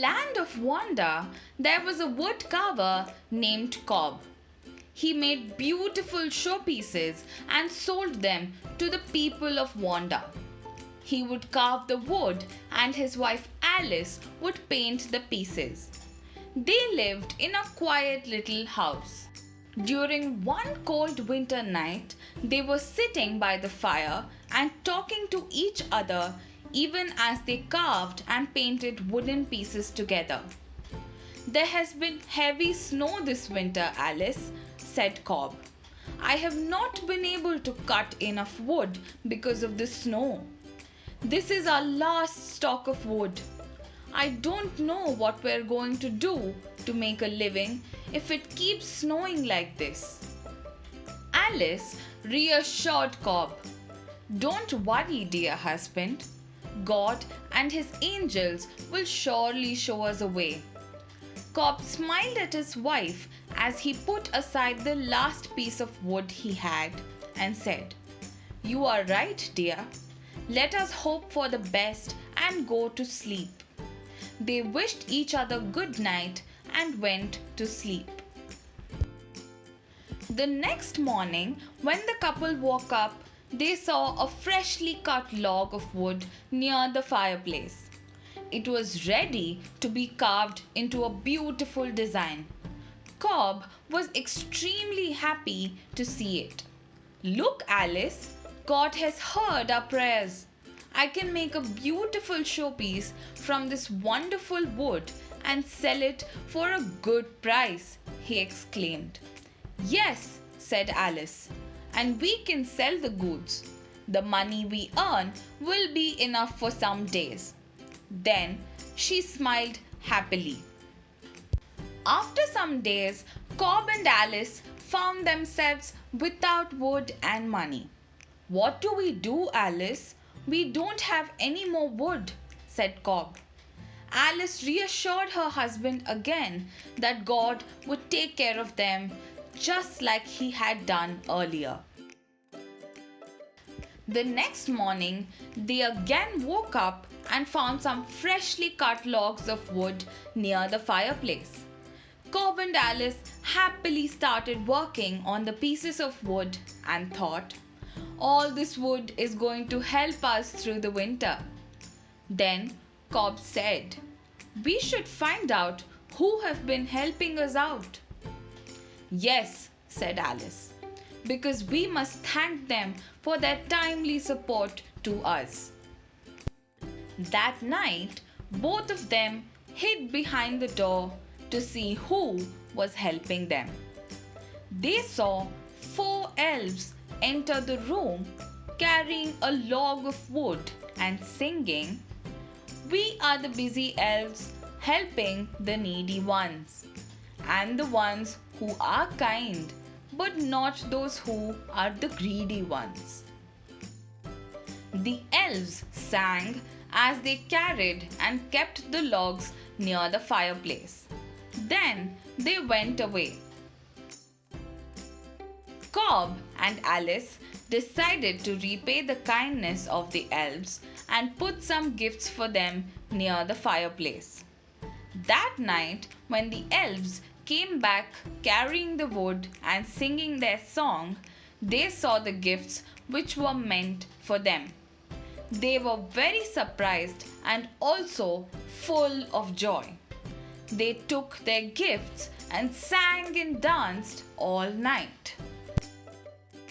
land of Wanda, there was a woodcarver named Cobb. He made beautiful showpieces and sold them to the people of Wanda. He would carve the wood and his wife Alice would paint the pieces. They lived in a quiet little house. During one cold winter night, they were sitting by the fire and talking to each other even as they carved and painted wooden pieces together. "There has been heavy snow this winter, Alice," said Cobb. "I have not been able to cut enough wood because of the snow. This is our last stock of wood. I don't know what we're going to do to make a living if it keeps snowing like this." Alice reassured Cobb. "Don't worry, dear husband. God and his angels will surely show us a way." Cobb smiled at his wife as he put aside the last piece of wood he had and said, "You are right, dear. Let us hope for the best and go to sleep." They wished each other good night and went to sleep. The next morning, when the couple woke up, they saw a freshly cut log of wood near the fireplace. It was ready to be carved into a beautiful design. Cobb was extremely happy to see it. "Look, Alice, God has heard our prayers. I can make a beautiful showpiece from this wonderful wood and sell it for a good price," he exclaimed. "Yes," said Alice, "and we can sell the goods. The money we earn will be enough for some days." Then she smiled happily. After some days, Cobb and Alice found themselves without wood and money. "What do we do, Alice? We don't have any more wood," said Cobb. Alice reassured her husband again that God would take care of them just like he had done earlier. The next morning, they again woke up and found some freshly cut logs of wood near the fireplace. Cobb and Alice happily started working on the pieces of wood and thought, "All this wood is going to help us through the winter." Then Cobb said, "We should find out who have been helping us out." "Yes," said Alice, "because we must thank them for their timely support to us." That night, both of them hid behind the door to see who was helping them. They saw 4 elves enter the room carrying a log of wood and singing, "We are the busy elves helping the needy ones, and the ones who are kind, but not those who are the greedy ones." The elves sang as they carried and kept the logs near the fireplace. Then they went away. Cobb and Alice decided to repay the kindness of the elves and put some gifts for them near the fireplace. That night, when the elves came back carrying the wood and singing their song, they saw the gifts which were meant for them. They were very surprised and also full of joy. They took their gifts and sang and danced all night.